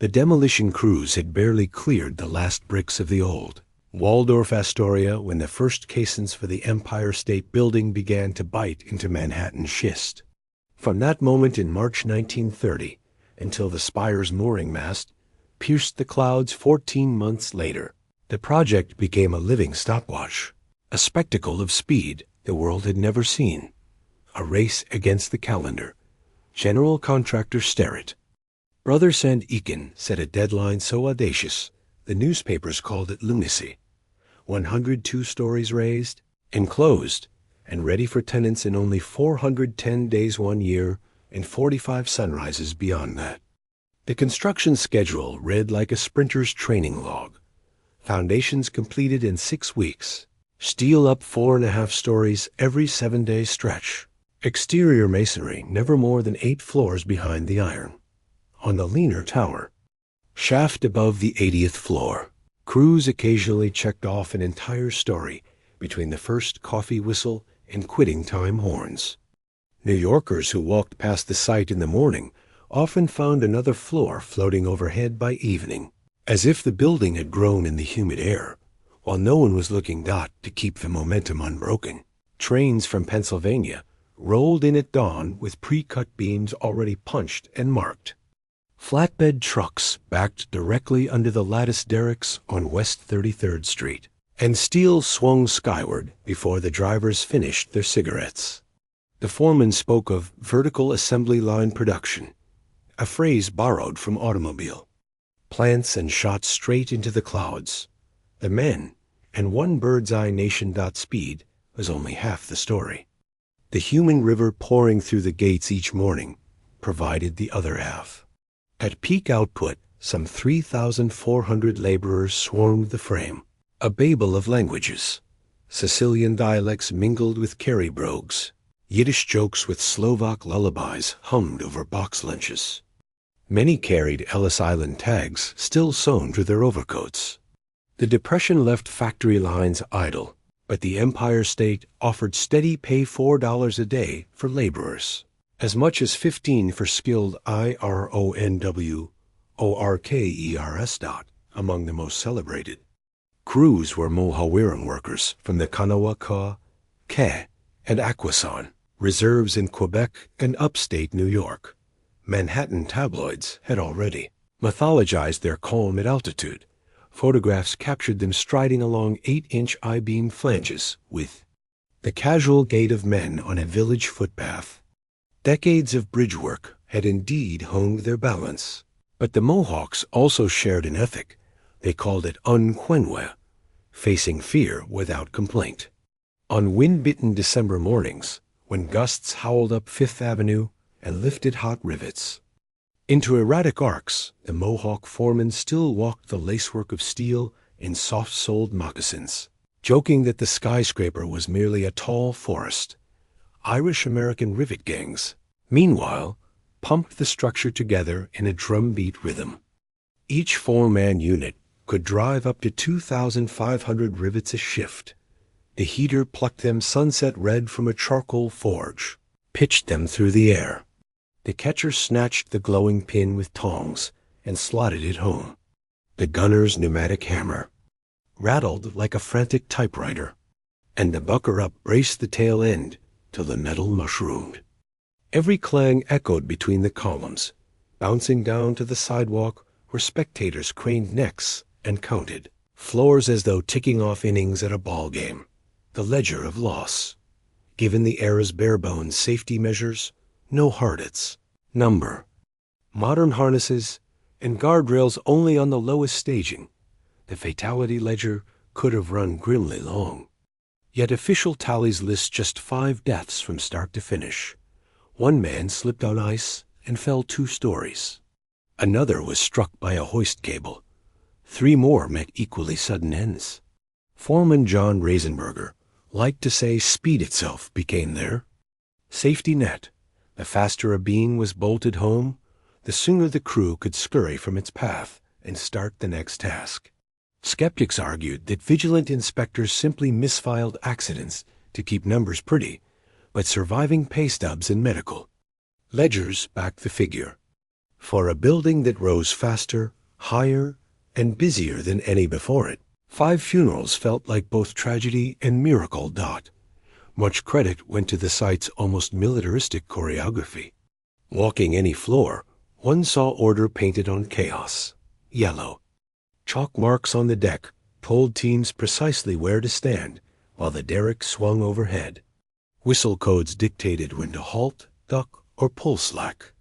The demolition crews had barely cleared the last bricks of the old Waldorf Astoria when the first caissons for the Empire State Building began to bite into Manhattan schist. From that moment in March 1930 until the spire's mooring mast pierced the clouds 14 months later, the project became a living stopwatch, a spectacle of speed the world had never seen, a race against the calendar. General contractor Sterrett. Brother St. Ekin set a deadline so audacious, the newspapers called it lunacy. 102 stories raised, enclosed, and ready for tenants in only 410 days 1 year and 45 sunrises beyond that. The construction schedule read like a sprinter's training log. Foundations completed in 6 weeks. Steel up 4.5 stories every 7-day stretch. Exterior masonry never more than 8 floors behind the iron. On the leaner tower, shaft above the 80th floor, crews occasionally checked off an entire story between the first coffee whistle and quitting time horns. New Yorkers who walked past the site in the morning often found another floor floating overhead by evening, as if the building had grown in the humid air, while no one was looking to keep the momentum unbroken. Trains from Pennsylvania rolled in at dawn with pre-cut beams already punched and marked. Flatbed trucks backed directly under the lattice derricks on West 33rd Street, and steel swung skyward before the drivers finished their cigarettes. The foreman spoke of vertical assembly line production, a phrase borrowed from automobile. Plants and shot straight into the clouds. The men, and one bird's-eye nation. Speed was only half the story. The human river pouring through the gates each morning provided the other half. At peak output, some 3,400 laborers swarmed the frame, a babel of languages. Sicilian dialects mingled with Kerry brogues. Yiddish jokes with Slovak lullabies hummed over box lunches. Many carried Ellis Island tags still sewn to their overcoats. The Depression left factory lines idle, but the Empire State offered steady pay $4 a day for laborers, as much as $15 for skilled IRONWORKERS. Among the most celebrated. Crews were Mohawiran workers from the Kanawha, Ke, and Aquasan, reserves in Quebec and upstate New York. Manhattan tabloids had already mythologized their calm at altitude. Photographs captured them striding along 8-inch I-beam flanges with the casual gait of men on a village footpath. Decades of bridge work had indeed honed their balance, but the Mohawks also shared an ethic. They called it unwind, facing fear without complaint. On wind-bitten December mornings, when gusts howled up Fifth Avenue and lifted hot rivets into erratic arcs, the Mohawk foreman still walked the lacework of steel in soft-soled moccasins, joking that the skyscraper was merely a tall forest. Irish-American rivet gangs, meanwhile, pumped the structure together in a drumbeat rhythm. Each 4-man unit could drive up to 2,500 rivets a shift. The heater plucked them sunset red from a charcoal forge, pitched them through the air. The catcher snatched the glowing pin with tongs and slotted it home. The gunner's pneumatic hammer rattled like a frantic typewriter, and the bucker-up braced the tail end till the metal mushroomed. Every clang echoed between the columns, bouncing down to the sidewalk where spectators craned necks and counted. Floors as though ticking off innings at a ball game. The ledger of loss. Given the era's bare-bones safety measures, no hardits, number, modern harnesses, and guardrails only on the lowest staging, the fatality ledger could have run grimly long. Yet official tallies list just 5 deaths from start to finish. One man slipped on ice and fell 2 stories. Another was struck by a hoist cable. 3 more met equally sudden ends. Foreman John Reisenberger liked to say speed itself became their safety net. The faster a beam was bolted home, the sooner the crew could scurry from its path and start the next task. Skeptics argued that vigilant inspectors simply misfiled accidents to keep numbers pretty, but surviving pay stubs and medical ledgers backed the figure. For a building that rose faster, higher, and busier than any before it, 5 funerals felt like both tragedy and miracle. Much credit went to the site's almost militaristic choreography. Walking any floor, one saw order painted on chaos. Yellow. Chalk marks on the deck told teams precisely where to stand while the derrick swung overhead. Whistle codes dictated when to halt, duck, or pull slack.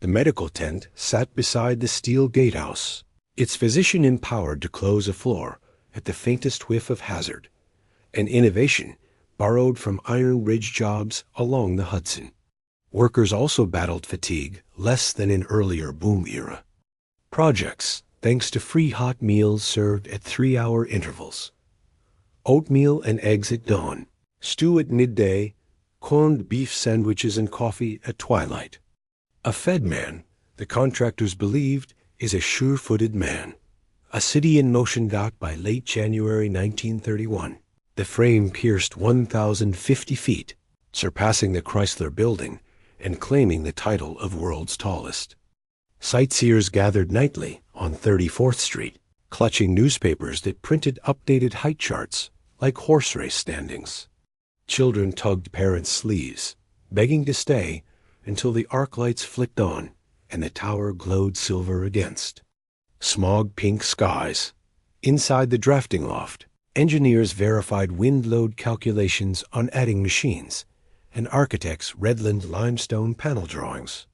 The medical tent sat beside the steel gatehouse, its physician empowered to close a floor at the faintest whiff of hazard, an innovation borrowed from Iron Ridge jobs along the Hudson. Workers also battled fatigue less than in earlier boom era projects, thanks to free hot meals served at 3-hour intervals. Oatmeal and eggs at dawn, stew at midday, corned beef sandwiches and coffee at twilight. A fed man, the contractors believed, is a sure-footed man. A city in motion. By late January 1931, the frame pierced 1,050 feet, surpassing the Chrysler Building and claiming the title of world's tallest. Sightseers gathered nightly on 34th Street, clutching newspapers that printed updated height charts like horse race standings. Children tugged parents' sleeves, begging to stay until the arc lights flicked on and the tower glowed silver against. Smog-pink skies. Inside the drafting loft, engineers verified wind load calculations on adding machines, and architects redlined limestone panel drawings.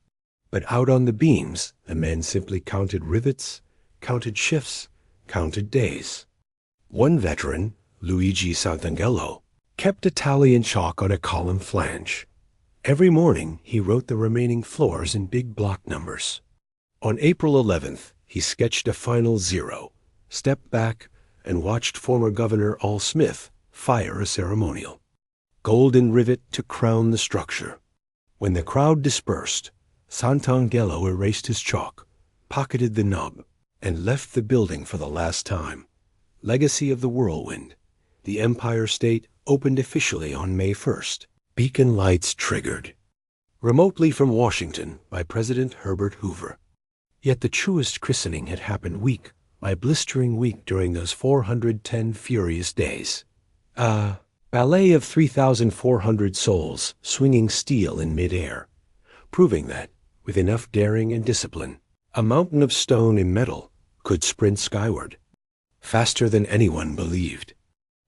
But out on the beams, the men simply counted rivets, counted shifts, counted days. One veteran, Luigi Santangelo, kept a tally in chalk on a column flange. Every morning he wrote the remaining floors in big block numbers. On April 11th, he sketched a final 0, stepped back, and watched former Governor Al Smith fire a ceremonial. Golden rivet to crown the structure. When the crowd dispersed, Santangelo erased his chalk, pocketed the nub, and left the building for the last time. Legacy of the Whirlwind. The Empire State opened officially on May 1st. Beacon lights triggered. Remotely from Washington by President Herbert Hoover. Yet the truest christening had happened week by blistering week during those 410 furious days. A ballet of 3,400 souls swinging steel in midair, proving that, with enough daring and discipline, a mountain of stone and metal could sprint skyward, faster than anyone believed.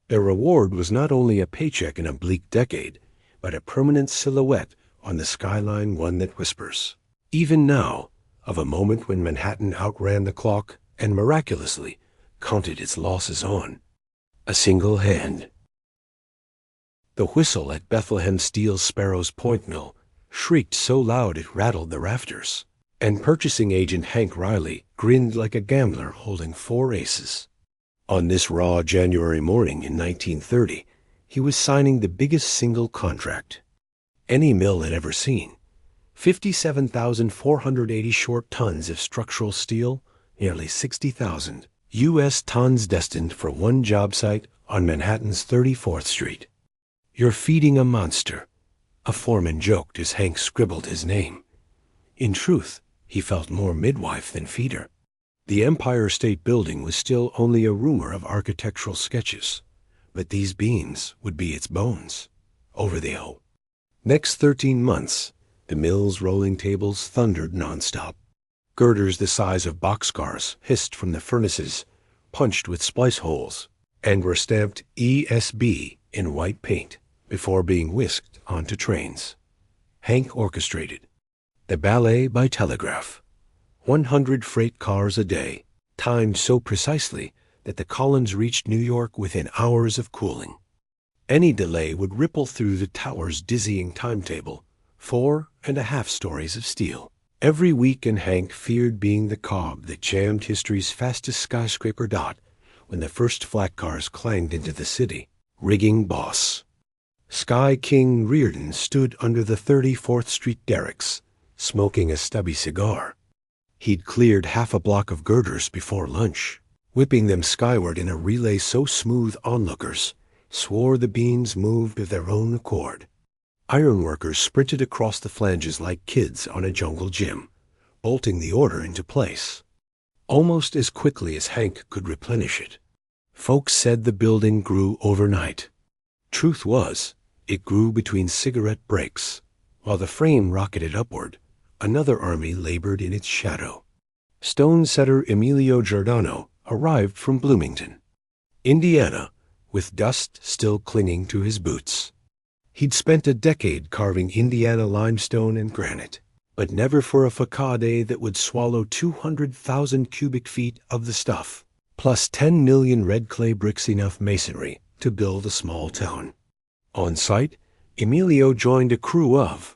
Their reward was not only a paycheck in a bleak decade, but a permanent silhouette on the skyline, one that whispers, even now, of a moment when Manhattan outran the clock and miraculously counted its losses on a single hand. The whistle at Bethlehem Steel Sparrow's Point Mill shrieked so loud it rattled the rafters, and purchasing agent Hank Riley grinned like a gambler holding 4 aces. On this raw January morning in 1930, he was signing the biggest single contract any mill had ever seen. 57,480 short tons of structural steel, nearly 60,000 U.S. tons destined for one job site on Manhattan's 34th Street. "You're feeding a monster," a foreman joked as Hank scribbled his name. In truth, he felt more midwife than feeder. The Empire State Building was still only a rumor of architectural sketches, but these beams would be its bones. Over the O. Next 13 months, the mill's rolling tables thundered nonstop. Girders the size of boxcars hissed from the furnaces, punched with splice holes, and were stamped ESB in white paint before being whisked onto trains. Hank orchestrated the ballet by telegraph. 100 freight cars a day, timed so precisely that the columns reached New York within hours of cooling. Any delay would ripple through the tower's dizzying timetable, 4.5 stories of steel. Every week, and Hank feared being the cob that jammed history's fastest skyscraper. When the first flat cars clanged into the city. Rigging boss Sky King Reardon stood under the 34th Street derricks, smoking a stubby cigar. He'd cleared half a block of girders before lunch, whipping them skyward in a relay so smooth onlookers swore the beams moved of their own accord. Ironworkers sprinted across the flanges like kids on a jungle gym, bolting the order into place almost as quickly as Hank could replenish it. Folks said the building grew overnight. Truth was, it grew between cigarette breaks. While the frame rocketed upward, another army labored in its shadow. Stone setter Emilio Giordano arrived from Bloomington, Indiana, with dust still clinging to his boots. He'd spent a decade carving Indiana limestone and granite, but never for a facade that would swallow 200,000 cubic feet of the stuff, plus 10 million red clay bricks, enough masonry to build a small town. On site, Emilio joined a crew of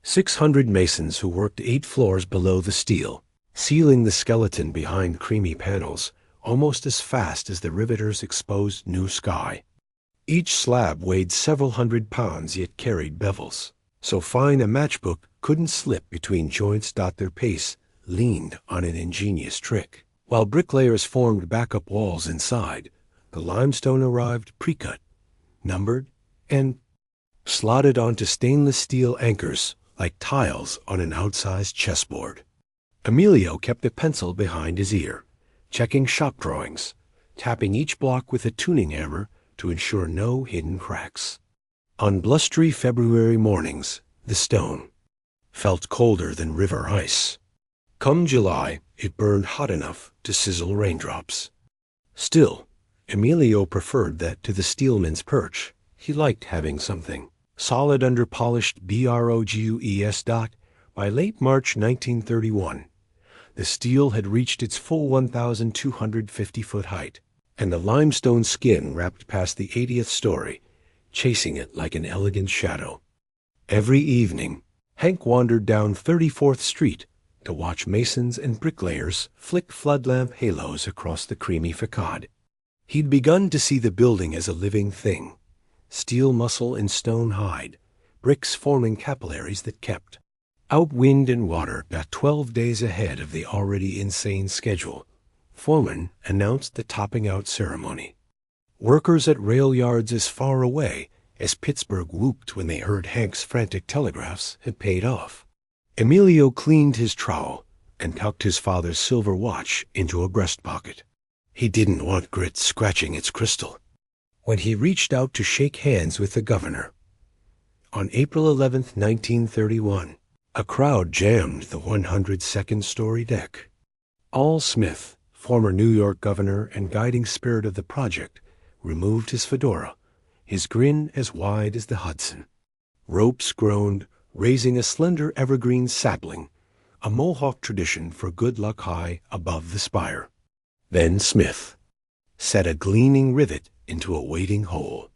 600 masons who worked 8 floors below the steel, sealing the skeleton behind creamy panels almost as fast as the riveters exposed new sky. Each slab weighed several hundred pounds yet carried bevels, so fine a matchbook couldn't slip between joints. Their pace leaned on an ingenious trick. While bricklayers formed backup walls inside, the limestone arrived pre-cut, numbered, and slotted onto stainless steel anchors like tiles on an outsized chessboard. Emilio kept a pencil behind his ear, checking shop drawings, tapping each block with a tuning hammer to ensure no hidden cracks. On blustery February mornings, the stone felt colder than river ice. Come July, it burned hot enough to sizzle raindrops. Still, Emilio preferred that to the steelman's perch. He liked having something solid under polished BROGUES. By late March 1931, the steel had reached its full 1,250-foot height, and the limestone skin wrapped past the 80th story, chasing it like an elegant shadow. Every evening, Hank wandered down 34th Street to watch masons and bricklayers flick floodlamp halos across the creamy facade. He'd begun to see the building as a living thing, steel muscle and stone hide, bricks forming capillaries that kept out wind and water. 12 days ahead of the already insane schedule, Foreman announced the topping out ceremony. Workers at rail yards as far away as Pittsburgh whooped when they heard Hank's frantic telegraphs had paid off. Emilio cleaned his trowel and tucked his father's silver watch into a breast pocket. He didn't want grit scratching its crystal. When he reached out to shake hands with the governor on April 11, 1931, a crowd jammed the 102nd-story deck. Al Smith, former New York governor and guiding spirit of the project, removed his fedora, his grin as wide as the Hudson. Ropes groaned, raising a slender evergreen sapling, a Mohawk tradition for good luck high above the spire. Then Smith set a gleaming rivet into a waiting hole.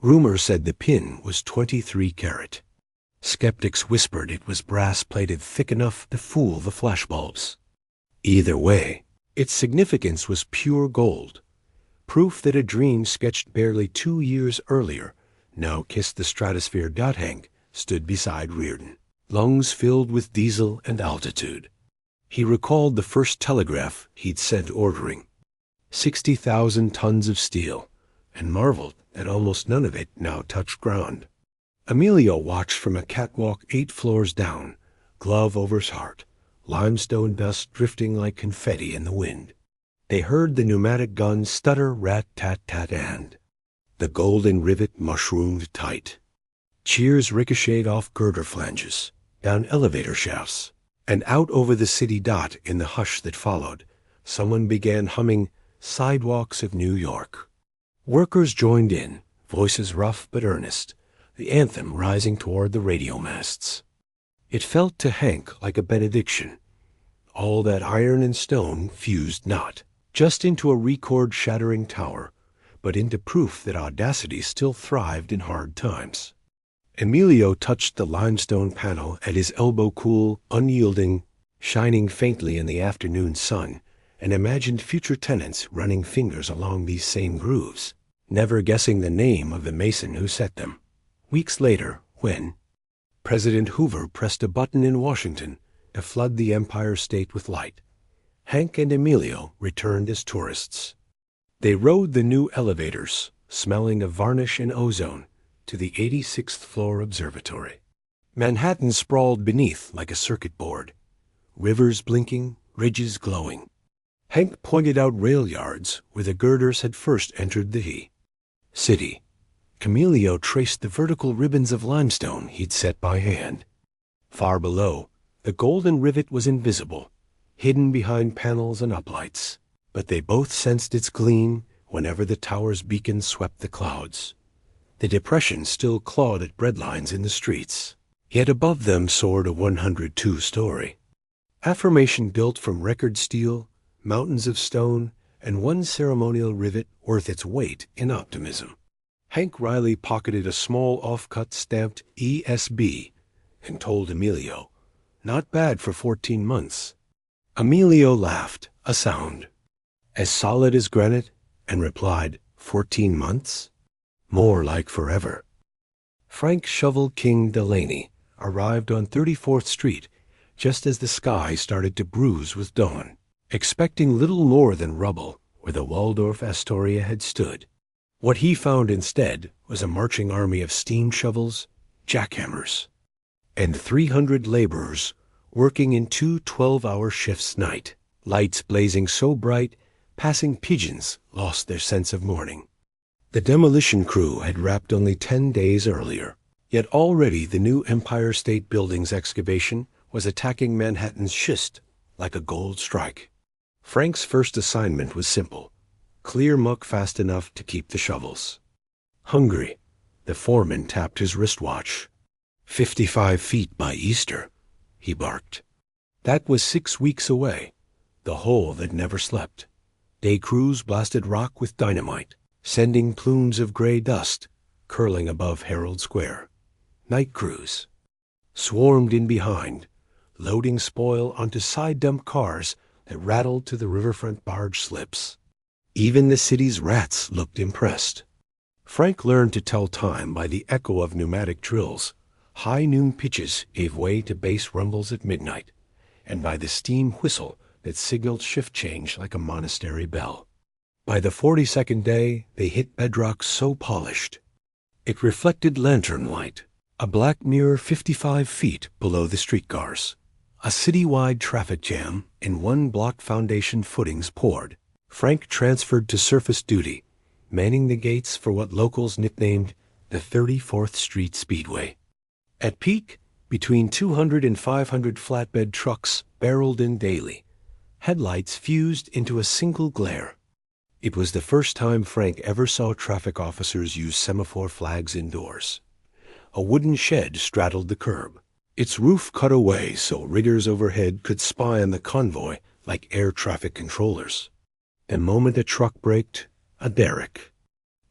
Rumor said the pin was 23 carat. Skeptics whispered it was brass-plated thick enough to fool the flashbulbs. Either way, its significance was pure gold, proof that a dream sketched barely 2 years earlier now kissed the stratosphere. Hank stood beside Reardon, lungs filled with diesel and altitude. He recalled the first telegraph he'd sent ordering 60,000 tons of steel, and marveled that almost none of it now touched ground. Emilio watched from a catwalk 8 floors down, glove over his heart, limestone dust drifting like confetti in the wind. They heard the pneumatic guns stutter rat-tat-tat, and the golden rivet mushroomed tight. Cheers ricocheted off girder flanges, down elevator shafts, and out over the city. In the hush that followed, someone began humming Sidewalks of New York. Workers joined in, voices rough but earnest, the anthem rising toward the radio masts. It felt to Hank like a benediction. All that iron and stone fused not just into a record-shattering tower, but into proof that audacity still thrived in hard times. Emilio touched the limestone panel at his elbow, cool, unyielding, shining faintly in the afternoon sun, and imagined future tenants running fingers along these same grooves, never guessing the name of the mason who set them. Weeks later, when President Hoover pressed a button in Washington to flood the Empire State with light, Hank and Emilio returned as tourists. They rode the new elevators, smelling of varnish and ozone, to the 86th floor observatory. Manhattan sprawled beneath like a circuit board. rivers blinking, ridges glowing. Hank pointed out rail yards where the girders had first entered the city. Camilio traced the vertical ribbons of limestone he'd set by hand. Far below, the golden rivet was invisible, hidden behind panels and uplights, but they both sensed its gleam whenever the tower's beacon swept the clouds. The depression still clawed at breadlines in the streets, yet above them soared a 102-story affirmation built from record steel, mountains of stone, and one ceremonial rivet worth its weight in optimism. Hank Riley pocketed a small offcut stamped ESB and told Emilio, "Not bad for 14 months. Emilio laughed, a sound as solid as granite, and replied, 14 months? More like forever." Frank Shovel King Delaney arrived on 34th Street just as the sky started to bruise with dawn, expecting little more than rubble where the Waldorf Astoria had stood. What he found instead was a marching army of steam shovels, jackhammers, and 300 laborers working in 2 12-hour shifts night, lights blazing so bright passing pigeons lost their sense of morning. The demolition crew had wrapped only 10 days earlier, yet already the new Empire State Building's excavation was attacking Manhattan's schist like a gold strike. Frank's first assignment was simple: clear muck fast enough to keep the shovels hungry. The foreman tapped his wristwatch. 55 feet by Easter, he barked. That was 6 weeks away, the hole that never slept. Day crews blasted rock with dynamite, sending plumes of gray dust curling above Herald Square. Night crews swarmed in behind, loading spoil onto side-dump cars that rattled to the riverfront barge slips. Even the city's rats looked impressed. Frank learned to tell time by the echo of pneumatic drills. High noon pitches gave way to bass rumbles at midnight, and by the steam whistle that signaled shift change like a monastery bell. By the 42nd day, they hit bedrock so polished it reflected lantern light, a black mirror 55 feet below the streetcars. A citywide traffic jam and 1 block foundation footings poured. Frank transferred to surface duty, manning the gates for what locals nicknamed the 34th Street Speedway. At peak, between 200 and 500 flatbed trucks barreled in daily. Headlights fused into a single glare. It was the first time Frank ever saw traffic officers use semaphore flags indoors. A wooden shed straddled the curb, its roof cut away so riggers overhead could spy on the convoy like air traffic controllers. The moment a truck braked, a derrick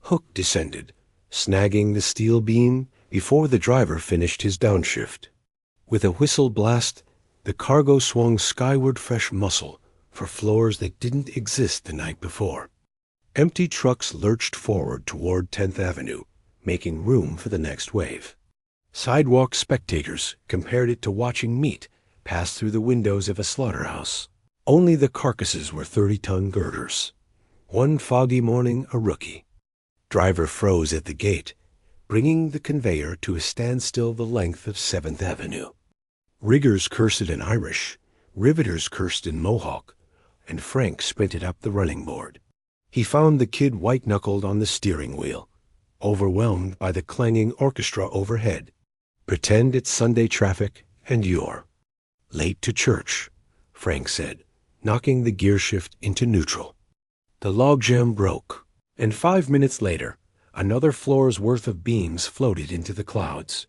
hook descended, snagging the steel beam before the driver finished his downshift. With a whistle blast, the cargo swung skyward fresh muscle for floors that didn't exist the night before. Empty trucks lurched forward toward 10th Avenue, making room for the next wave. Sidewalk spectators compared it to watching meat pass through the windows of a slaughterhouse. Only the carcasses were 30-ton girders. One foggy morning, a rookie driver froze at the gate, bringing the conveyor to a standstill the length of 7th Avenue. Riggers cursed in Irish, riveters cursed in Mohawk, and Frank sprinted up the running board. He found the kid white-knuckled on the steering wheel, overwhelmed by the clanging orchestra overhead. "Pretend it's Sunday traffic, and you're late to church," Frank said, knocking the gear shift into neutral. The logjam broke, and 5 minutes later, another floor's worth of beams floated into the clouds.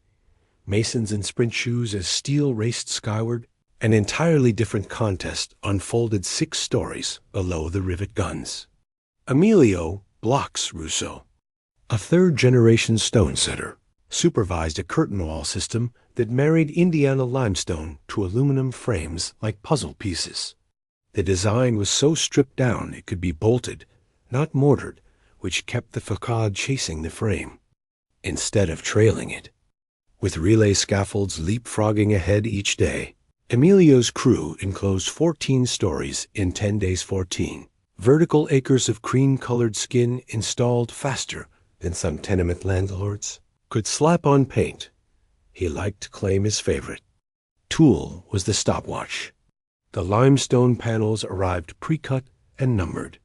Masons in sprint shoes as steel raced skyward, an entirely different contest unfolded 6 stories below the rivet guns. Emilio Blocks Rousseau, a third-generation stone setter, supervised a curtain wall system that married Indiana limestone to aluminum frames like puzzle pieces. The design was so stripped down it could be bolted, not mortared, which kept the facade chasing the frame, instead of trailing it. With relay scaffolds leapfrogging ahead each day, Emilio's crew enclosed 14 stories in 10 days 14. Vertical acres of cream-colored skin installed faster than some tenement landlords could slap on paint. He liked to claim his favorite. Tool was the stopwatch. The limestone panels arrived pre-cut and numbered.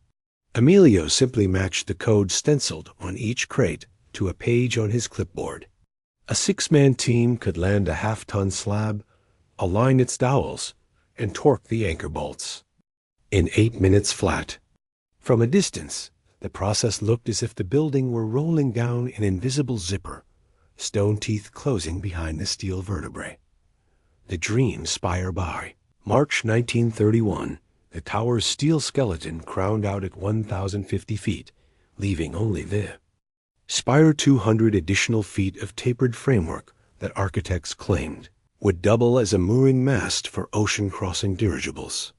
Emilio simply matched the code stenciled on each crate to a page on his clipboard. A 6-man team could land a half-ton slab, align its dowels, and torque the anchor bolts. In 8 minutes flat. From a distance, the process looked as if the building were rolling down an invisible zipper, stone teeth closing behind the steel vertebrae. The dream spire by. March 1931, the tower's steel skeleton crowned out at 1,050 feet, leaving only the spire 200 additional feet of tapered framework that architects claimed would double as a mooring mast for ocean-crossing dirigibles.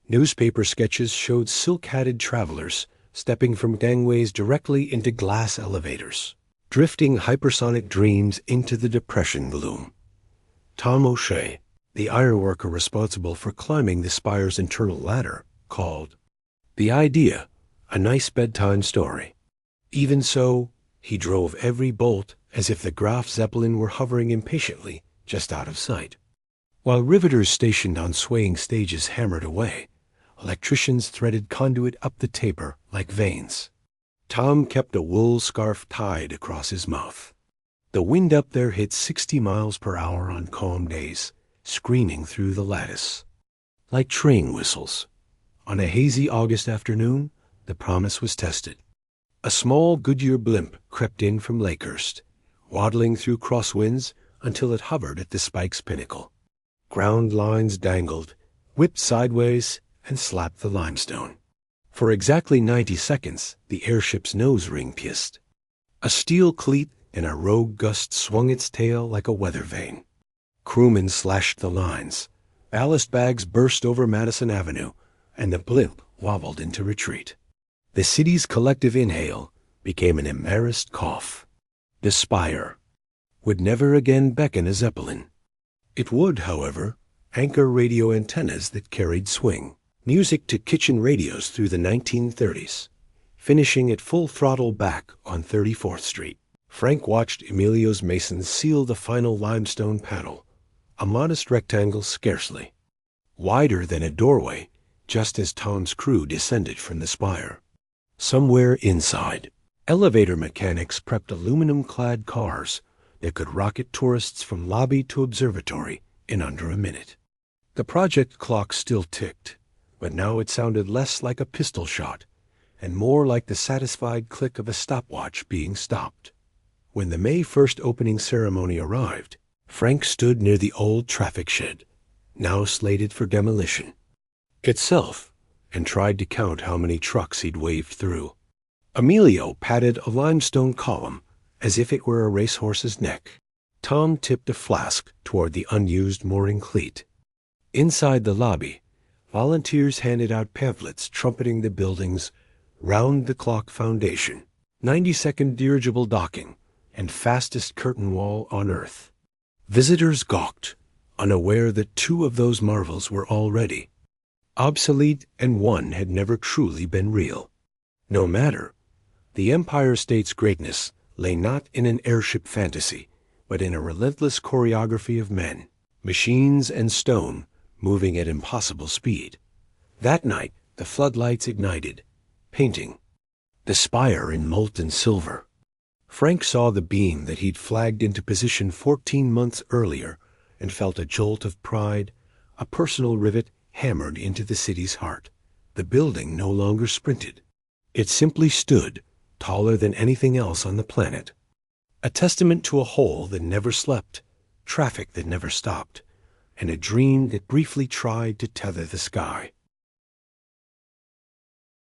Newspaper sketches showed silk-hatted travelers stepping from gangways directly into glass elevators, drifting hypersonic dreams into the depression gloom. Tom O'Shea, the ironworker responsible for climbing the spire's internal ladder, called the idea a nice bedtime story. Even so, he drove every bolt as if the Graf Zeppelin were hovering impatiently just out of sight. While riveters stationed on swaying stages hammered away, electricians threaded conduit up the taper like veins. Tom kept a wool scarf tied across his mouth. The wind up there hit 60 miles per hour on calm days, screaming through the lattice. Like train whistles. On a hazy August afternoon, the promise was tested. A small Goodyear blimp crept in from Lakehurst, waddling through crosswinds until it hovered at the spike's pinnacle. Ground lines dangled, whipped sideways, and slapped the limestone. For exactly 90 seconds, the airship's nose ring pissed. A steel cleat in a rogue gust swung its tail like a weather vane. Crewmen slashed the lines. Ballast bags burst over Madison Avenue, and the blimp wobbled into retreat. The city's collective inhale became an embarrassed cough. The spire would never again beckon a Zeppelin. It would, however, anchor radio antennas that carried swing, music to kitchen radios through the 1930s, finishing at full throttle back on 34th Street. Frank watched Emilio's masons seal the final limestone panel, a modest rectangle scarcely wider than a doorway, just as Tom's crew descended from the spire. Somewhere inside, elevator mechanics prepped aluminum-clad cars that could rocket tourists from lobby to observatory in under a minute. The project clock still ticked, but now it sounded less like a pistol shot and more like the satisfied click of a stopwatch being stopped. When the May 1st opening ceremony arrived, Frank stood near the old traffic shed, now slated for demolition, itself, and tried to count how many trucks he'd waved through. Emilio patted a limestone column as if it were a racehorse's neck. Tom tipped a flask toward the unused mooring cleat. Inside the lobby, volunteers handed out pamphlets trumpeting the building's round-the-clock foundation, 90-second dirigible docking, and fastest curtain wall on Earth. Visitors gawked, unaware that 2 of those marvels were already obsolete and one had never truly been real. No matter. The Empire State's greatness lay not in an airship fantasy, but in a relentless choreography of men, machines, and stone moving at impossible speed. That night, the floodlights ignited, painting the spire in molten silver. Frank saw the beam that he'd flagged into position 14 months earlier and felt a jolt of pride, a personal rivet hammered into the city's heart. The building no longer sprinted. It simply stood, taller than anything else on the planet. A testament to a whole that never slept, traffic that never stopped, and a dream that briefly tried to tether the sky.